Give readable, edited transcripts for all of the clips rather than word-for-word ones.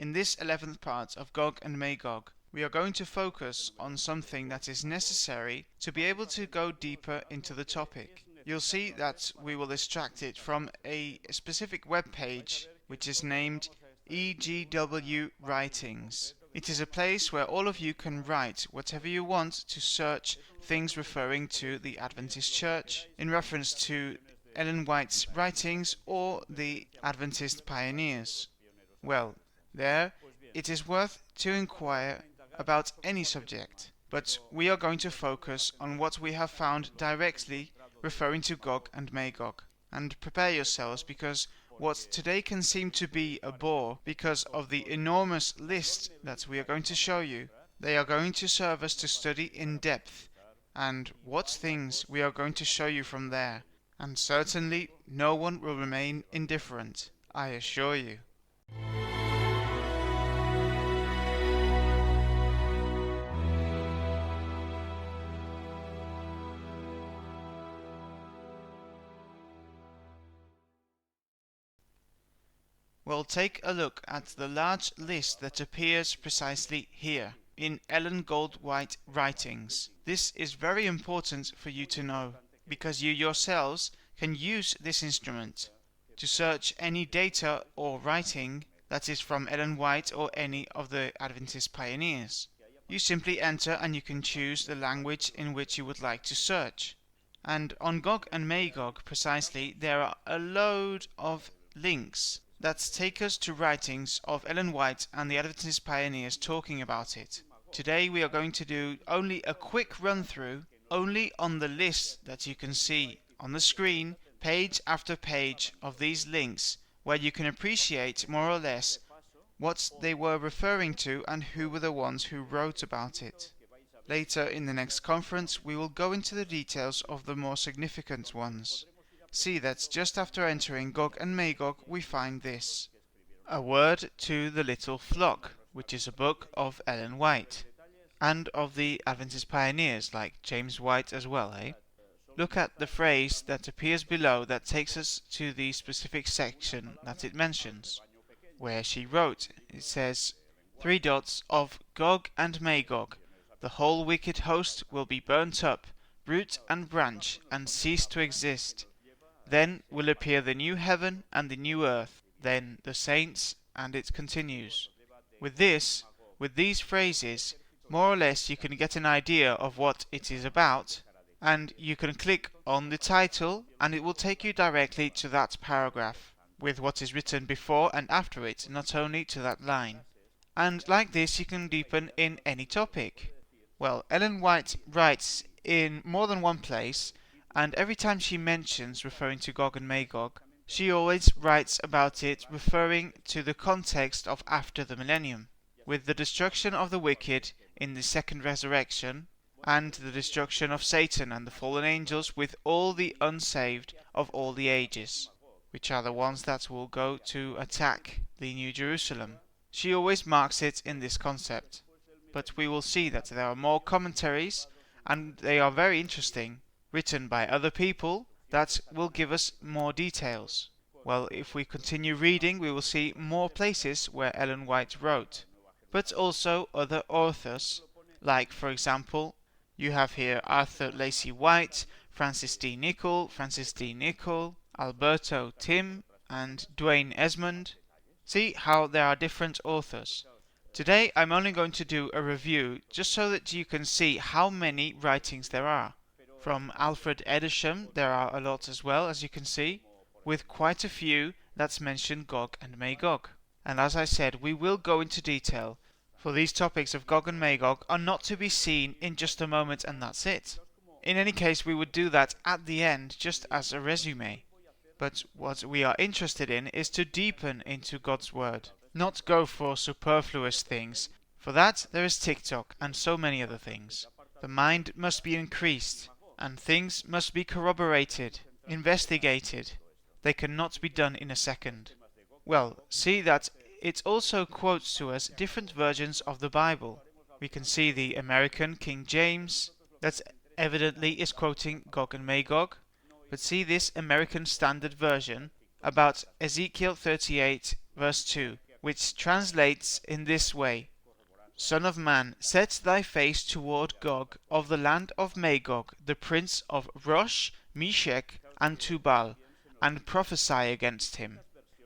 In this 11th part of Gog and Magog, we are going to focus on something that is necessary to be able to go deeper into the topic. You'll see that we will extract it from a specific web page which is named EGW Writings. It is a place where all of you can write whatever you want to search things referring to the Adventist Church in reference to Ellen White's writings or the Adventist pioneers. Well, there it is worth to inquire about any subject, but we are going to focus on what we have found directly referring to Gog and Magog. And prepare yourselves, because what today can seem to be a bore because of the enormous list that we are going to show you, they are going to serve us to study in depth, and what things we are going to show you from there. And certainly no one will remain indifferent, I assure you. Well, take a look at the large list that appears precisely here in Ellen White Writings. This is very important for you to know, because you yourselves can use this instrument to search any data or writing that is from Ellen White or any of the Adventist pioneers. You simply enter and you can choose the language in which you would like to search. And on Gog and Magog precisely, there are a load of links that take us to writings of Ellen White and the Adventist pioneers talking about it. Today we are going to do only a quick run through, only on the list that you can see on the screen, page after page of these links, where you can appreciate more or less what they were referring to and who were the ones who wrote about it. Later in the next conference we will go into the details of the more significant ones. See that just after entering Gog and Magog we find this: A Word to the Little Flock, which is a book of Ellen White, and of the Adventist pioneers like James White as well, eh? Look at the phrase that appears below that takes us to the specific section that it mentions, where she wrote. It says, "of Gog and Magog, the whole wicked host will be burnt up, root and branch, and cease to exist. Then will appear the new heaven and the new earth, then the saints," and it continues. With these phrases, more or less you can get an idea of what it is about, and you can click on the title and it will take you directly to that paragraph, with what is written before and after it, not only to that line. And like this you can deepen in any topic. Well, Ellen White writes in more than one place, and every time she mentions referring to Gog and Magog, she always writes about it referring to the context of after the millennium, with the destruction of the wicked in the second resurrection, and the destruction of Satan and the fallen angels with all the unsaved of all the ages, which are the ones that will go to attack the New Jerusalem. She always marks it in this concept. But we will see that there are more commentaries, and they are very interesting, written by other people that will give us more details. Well, if we continue reading we will see more places where Ellen White wrote, but also other authors, like for example you have here Arthur Lacey White, Francis D. Nichol, Alberto Tim, and Dwayne Esmond. See how there are different authors. Today I'm only going to do a review just so that you can see how many writings there are. From Alfred Edisham there are a lot as well, as you can see, with quite a few that mention Gog and Magog. And as I said, we will go into detail, for these topics of Gog and Magog are not to be seen in just a moment and that's it. In any case, we would do that at the end just as a resume. But what we are interested in is to deepen into God's Word, not go for superfluous things. For that there is TikTok and so many other things. The mind must be increased, and things must be corroborated, investigated. They cannot be done in a second. Well, see that it also quotes to us different versions of the Bible. We can see the American King James, that evidently is quoting Gog and Magog, but see this American Standard Version about Ezekiel 38 verse 2, which translates in this way: Son of man, set thy face toward Gog of the land of Magog, the prince of Rosh, Meshech, and Tubal, and prophesy against him.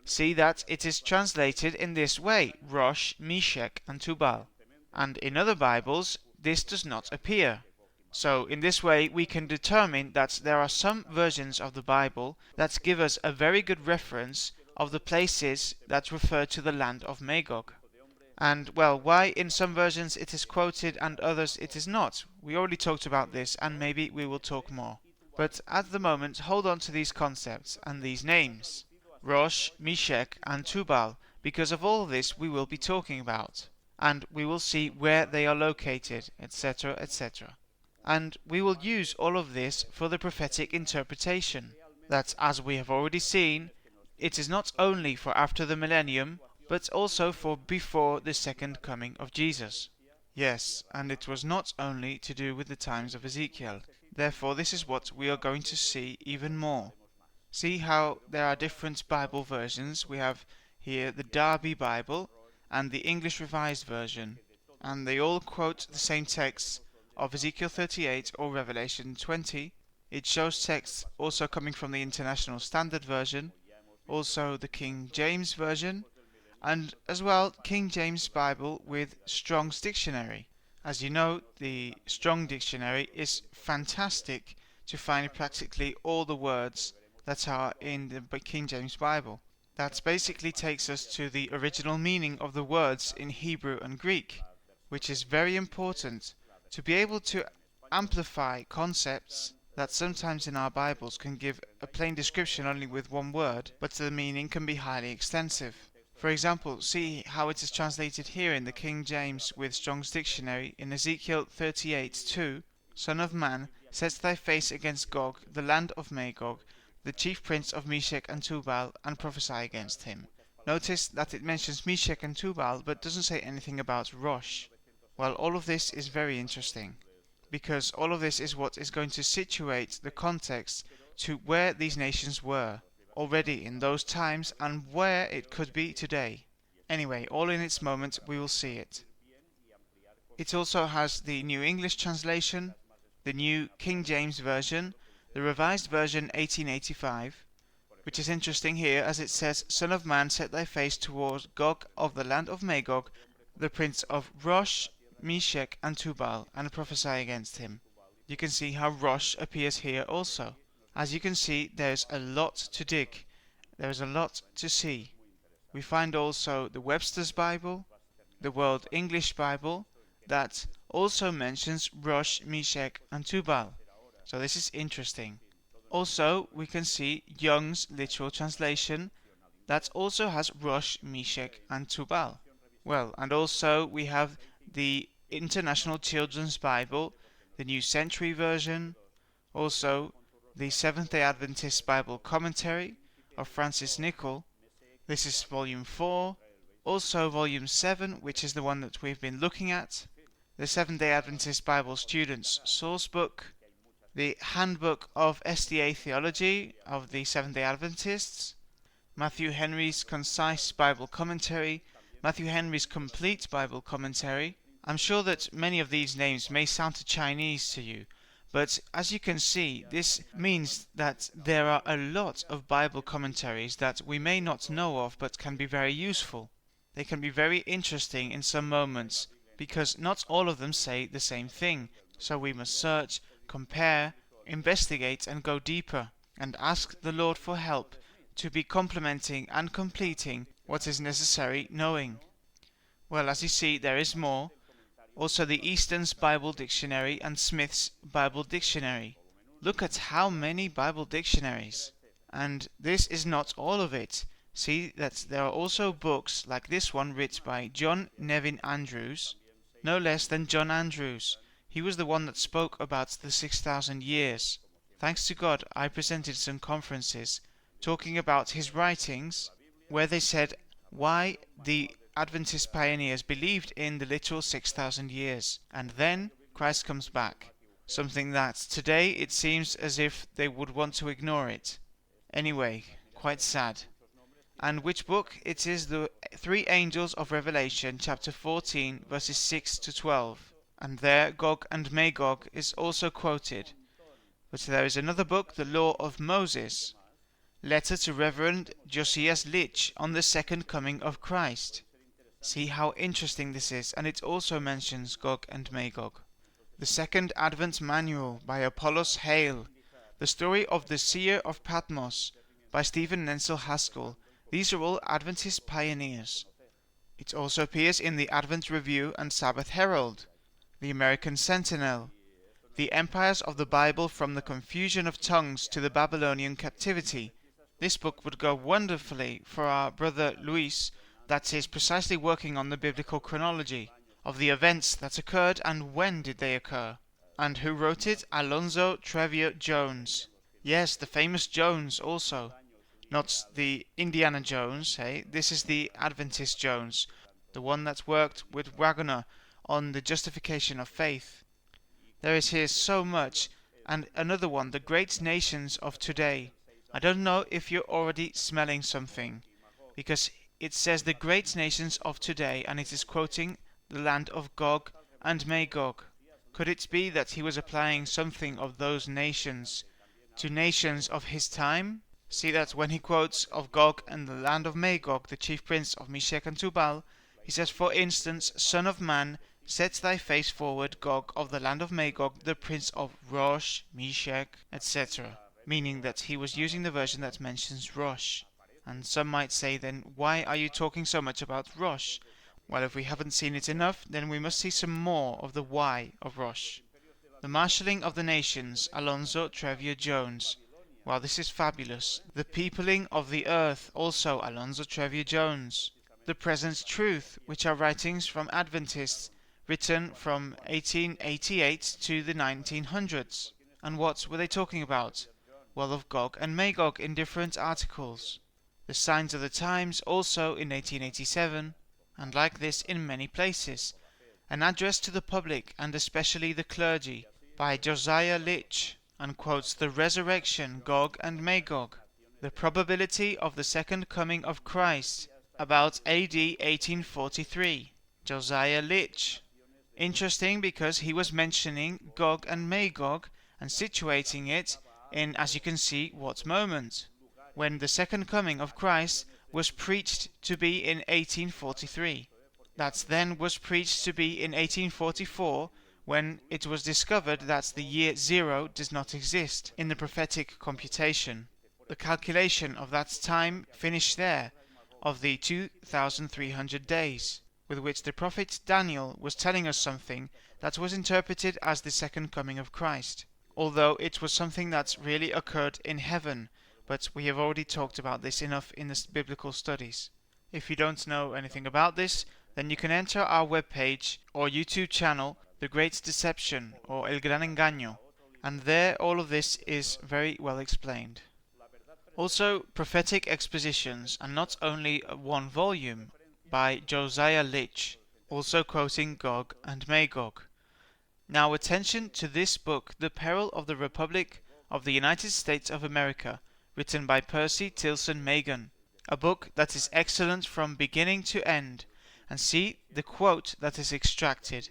See that it is translated in this way: Rosh, Meshech, and Tubal. And in other Bibles this does not appear. So in this way we can determine that there are some versions of the Bible that give us a very good reference of the places that refer to the land of Magog. And, well, why in some versions it is quoted and others it is not? We already talked about this, and maybe we will talk more. But at the moment, hold on to these concepts and these names: Rosh, Meshech, and Tubal, because of all this we will be talking about. And we will see where they are located, etc., etc. And we will use all of this for the prophetic interpretation. That, as we have already seen, it is not only for after the millennium, but also for before the second coming of Jesus. Yes, and it was not only to do with the times of Ezekiel. Therefore, this is what we are going to see even more. See how there are different Bible versions. We have here the Darby Bible and the English Revised Version, and they all quote the same texts of Ezekiel 38 or Revelation 20. It shows texts also coming from the International Standard Version, also the King James Version, and as well King James Bible with Strong's Dictionary. As you know, the Strong Dictionary is fantastic to find practically all the words that are in the King James Bible. That basically takes us to the original meaning of the words in Hebrew and Greek, which is very important to be able to amplify concepts that sometimes in our Bibles can give a plain description only with one word, but the meaning can be highly extensive. For example, see how it is translated here in the King James with Strong's Dictionary in Ezekiel 38:2. Son of man, set thy face against Gog, the land of Magog, the chief prince of Meshech and Tubal, and prophesy against him. Notice that it mentions Meshech and Tubal, but doesn't say anything about Rosh. Well, all of this is very interesting, because all of this is what is going to situate the context to where these nations were already in those times and where it could be today. Anyway, all in its moment we will see it. It also has the New English translation, the New King James Version, the Revised Version 1885, which is interesting here as it says, Son of man, set thy face toward Gog of the land of Magog, the prince of Rosh, Meshech, and Tubal, and prophesy against him. You can see how Rosh appears here also. As you can see, there's a lot to dig. There is a lot to see. We find also the Webster's Bible, the World English Bible, that also mentions Rosh, Meshech, and Tubal. So this is interesting. Also, we can see Young's literal translation that also has Rosh, Meshech, and Tubal. Well, and also we have the International Children's Bible, the New Century Version, also the Seventh-day Adventist Bible Commentary of Francis Nichol. This is volume 4, also volume 7, which is the one that we've been looking at, the Seventh-day Adventist Bible Students Source Book, the Handbook of SDA Theology of the Seventh-day Adventists, Matthew Henry's Concise Bible Commentary, Matthew Henry's Complete Bible Commentary. I'm sure that many of these names may sound Chinese to you, but as you can see, this means that there are a lot of Bible commentaries that we may not know of but can be very useful. They can be very interesting in some moments, because not all of them say the same thing, so we must search, compare, investigate, and go deeper, and ask the Lord for help to be complementing and completing what is necessary knowing. Well, as you see, there is more. Also the Easton's Bible Dictionary and Smith's Bible Dictionary. Look at how many Bible dictionaries. And this is not all of it. See that there are also books like this one written by John Nevin Andrews, no less than John Andrews. He was the one that spoke about the 6,000 years. Thanks to God, I presented some conferences talking about his writings, where they said why the Adventist pioneers believed in the literal 6,000 years, and then Christ comes back, something that today it seems as if they would want to ignore it. Anyway, quite sad. And which book? It is the three angels of Revelation, chapter 14, verses 6 to 12. And there Gog and Magog is also quoted. But there is another book, the Law of Moses, letter to Reverend Josias Litch on the second coming of Christ. See how interesting this is, and it also mentions Gog and Magog. The Second Advent Manual by Apollos Hale, the story of the Seer of Patmos by Stephen Nensel Haskell. These are all Adventist pioneers. It also appears in the Advent Review and Sabbath Herald, the American Sentinel, The Empires of the Bible from the Confusion of Tongues to the Babylonian Captivity. This book would go wonderfully for our brother Luis, that is precisely working on the biblical chronology of the events that occurred and when did they occur. And who wrote it? Alonzo Trevor Jones. Yes, the famous Jones also. Not the Indiana Jones, hey? This is the Adventist Jones, the one that worked with Wagner on the justification of faith. There is here so much. And another one, the great nations of today. I don't know if you're already smelling something, because it says the great nations of today, and it is quoting the land of Gog and Magog. Could it be that he was applying something of those nations to nations of his time? See that when he quotes of Gog and the land of Magog, the chief prince of Meshech and Tubal, he says, for instance, Son of man, set thy face forward, Gog of the land of Magog, the prince of Rosh, Meshech, etc., meaning that he was using the version that mentions Rosh. And some might say then, why are you talking so much about Rosh? Well, if we haven't seen it enough, then we must see some more of the why of Rosh. The Marshalling of the Nations, Alonzo Trevor Jones. Well, this is fabulous. The Peopling of the Earth, also Alonzo Trevor Jones. The Present Truth, which are writings from Adventists, written from 1888 to the 1900s. And what were they talking about? Well, of Gog and Magog in different articles. The Signs of the Times, also in 1887, and like this in many places. An Address to the Public, and especially the Clergy, by Josiah Litch, and quotes the Resurrection, Gog and Magog. The Probability of the Second Coming of Christ, about AD 1843, Josiah Litch. Interesting, because he was mentioning Gog and Magog and situating it in, as you can see, what moment? When the second coming of Christ was preached to be in 1843. That then was preached to be in 1844, when it was discovered that the year zero does not exist in the prophetic computation. The calculation of that time finished there, of the 2,300 days, with which the prophet Daniel was telling us something that was interpreted as the second coming of Christ, although it was something that really occurred in heaven. But we have already talked about this enough in the biblical studies. If you don't know anything about this, then you can enter our webpage or YouTube channel, The Great Deception, or El Gran Engaño, and there all of this is very well explained. Also, prophetic expositions, and not only one volume, by Josiah Litch, also quoting Gog and Magog. Now attention to this book, The Peril of the Republic of the United States of America, written by Percy Tilson Magan, a book that is excellent from beginning to end, and see the quote that is extracted.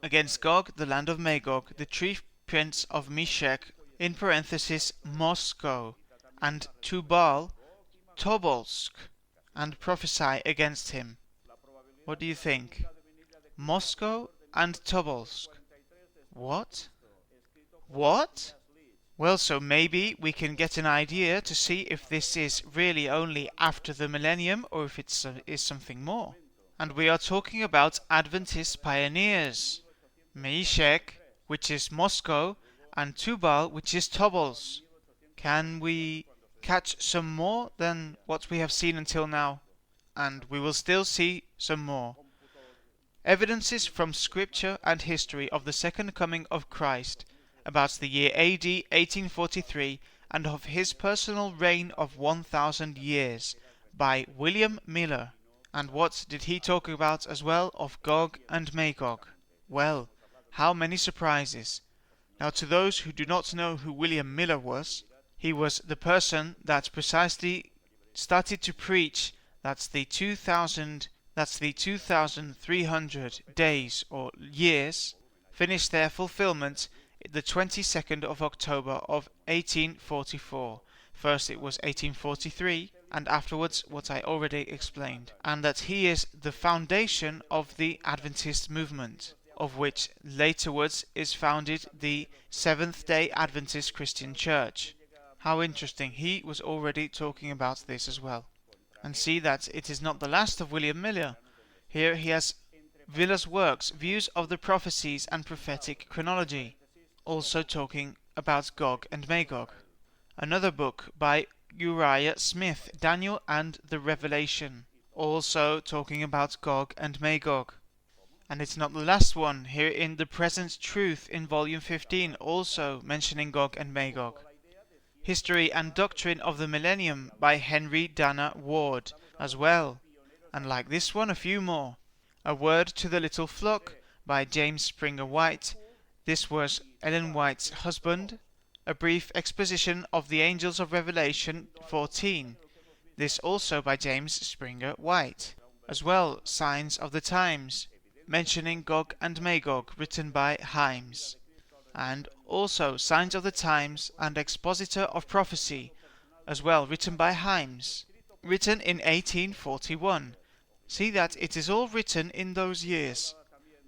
Against Gog, the land of Magog, the chief prince of Meshech, in parenthesis Moscow, and Tubal, Tobolsk, and prophesy against him. What do you think? Moscow and Tobolsk. What? What? Well, so maybe we can get an idea to see if this is really only after the millennium or if it is something more. And we are talking about Adventist pioneers. Meshech, which is Moscow, and Tubal, which is Tobolsk. Can we catch some more than what we have seen until now? And we will still see some more. Evidences from scripture and history of the second coming of Christ, about the year AD 1843, and of his personal reign of 1,000 years, by William Miller. And what did he talk about as well? Of Gog and Magog. Well, how many surprises. Now, to those who do not know who William Miller was, he was the person that precisely started to preach that's the 2300 days or years finished their fulfillment the 22nd of October of 1844. First it was 1843 and afterwards what I already explained, and that he is the foundation of the Adventist movement, of which laterwards is founded the Seventh-day Adventist Christian Church. How interesting, he was already talking about this as well. And see that it is not the last of William Miller. Here he has Miller's works, Views of the Prophecies and Prophetic Chronology, also talking about Gog and Magog. Another book by Uriah Smith, Daniel and the Revelation, also talking about Gog and Magog. And it's not the last one, here in The Present Truth in volume 15, also mentioning Gog and Magog. History and Doctrine of the Millennium by Henry Dana Ward as well, and like this one a few more. A Word to the Little Flock by James Springer White. This was Ellen White's husband. A Brief Exposition of the Angels of Revelation 14. This also by James Springer White. As well, Signs of the Times, mentioning Gog and Magog, written by Himes. And also Signs of the Times and Expositor of Prophecy, as well, written by Himes, written in 1841. See that it is all written in those years.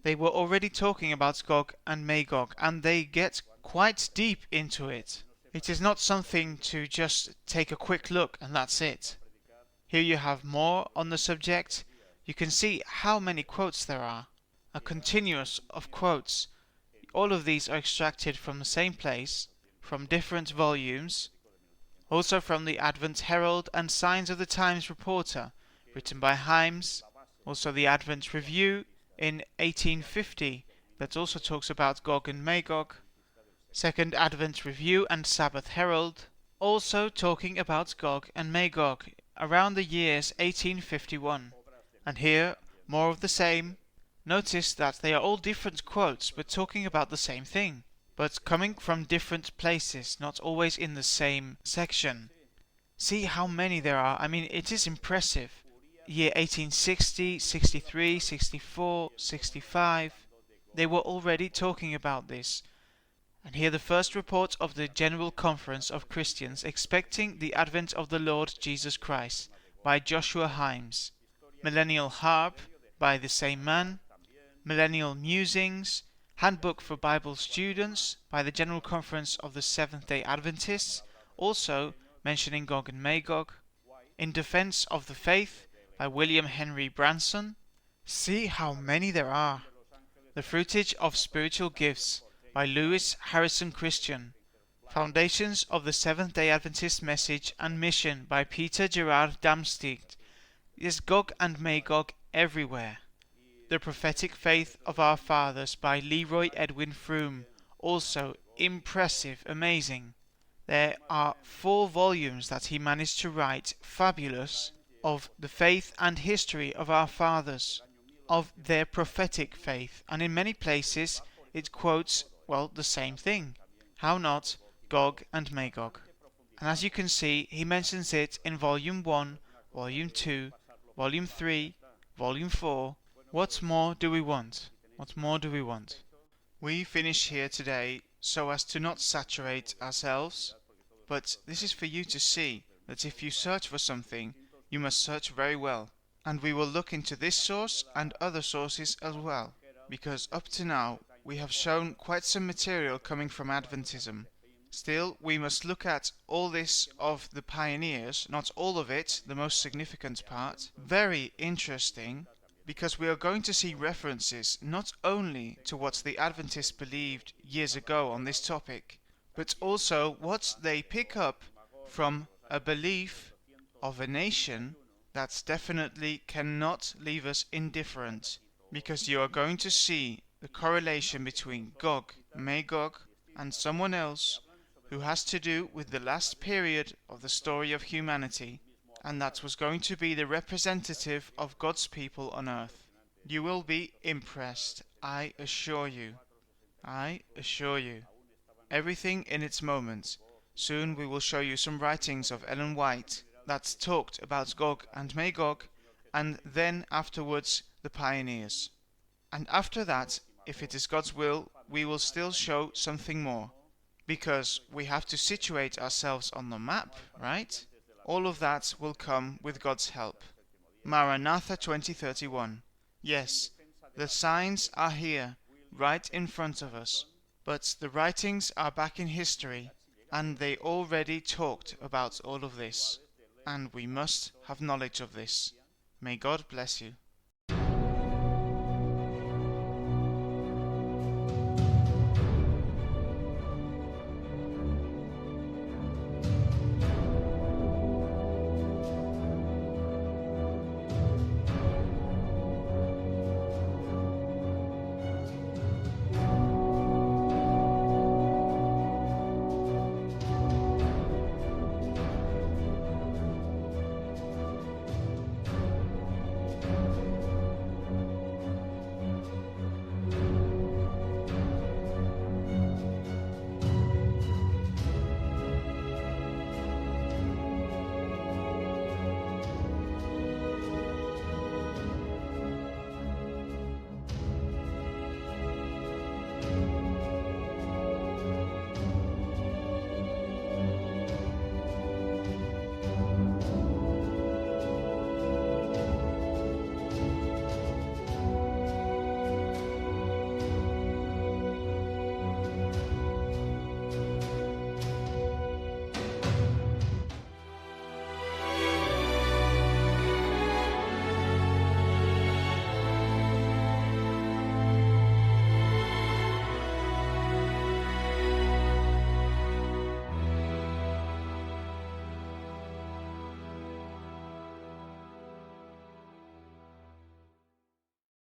They were already talking about Gog and Magog, and they get quite deep into it. It is not something to just take a quick look and that's it. Here you have more on the subject. You can see how many quotes there are. A continuous of quotes. All of these are extracted from the same place, from different volumes, also from the Advent Herald and Signs of the Times Reporter, written by Himes, also the Advent Review in 1850, that also talks about Gog and Magog, Second Advent Review and Sabbath Herald, also talking about Gog and Magog, around the years 1851. And here, more of the same. Notice that they are all different quotes, but talking about the same thing, but coming from different places, not always in the same section. See how many there are. I mean, it is impressive. Year 1860, 63, 64, 65. They were already talking about this. And here the first report of the General Conference of Christians expecting the advent of the Lord Jesus Christ by Joshua Himes. Millennial Harp by the same man. Millennial Musings, Handbook for Bible Students by the General Conference of the Seventh-day Adventists, also mentioning Gog and Magog. In Defense of the Faith by William Henry Branson. See how many there are. The Fruitage of Spiritual Gifts by Lewis Harrison Christian. Foundations of the Seventh-day Adventist Message and Mission by Peter Gerard Damstedt. Is Gog and Magog everywhere. The Prophetic Faith of Our Fathers by Leroy Edwin Froome, also impressive, amazing. There are 4 volumes that he managed to write, fabulous, of the faith and history of our fathers, of their prophetic faith, and in many places it quotes, well, the same thing. How not? Gog and Magog. And as you can see, he mentions it in Volume 1, Volume 2, Volume 3, Volume 4, What more do we want? What more do we want? We finish here today so as to not saturate ourselves, but this is for you to see that if you search for something, you must search very well. And we will look into this source and other sources as well, because up to now we have shown quite some material coming from Adventism. Still, we must look at all this of the pioneers, not all of it, the most significant part. Very interesting, because we are going to see references not only to what the Adventists believed years ago on this topic, but also what they pick up from a belief of a nation that definitely cannot leave us indifferent, because you are going to see the correlation between Gog, Magog, and someone else who has to do with the last period of the story of humanity, and that was going to be the representative of God's people on earth. You will be impressed, I assure you. I assure you. Everything in its moment. Soon we will show you some writings of Ellen White, that talked about Gog and Magog, and then afterwards the pioneers. And after that, if it is God's will, we will still show something more, because we have to situate ourselves on the map, right? All of that will come with God's help. Maranatha 2031. Yes, the signs are here, right in front of us, but the writings are back in history, and they already talked about all of this, and we must have knowledge of this. May God bless you.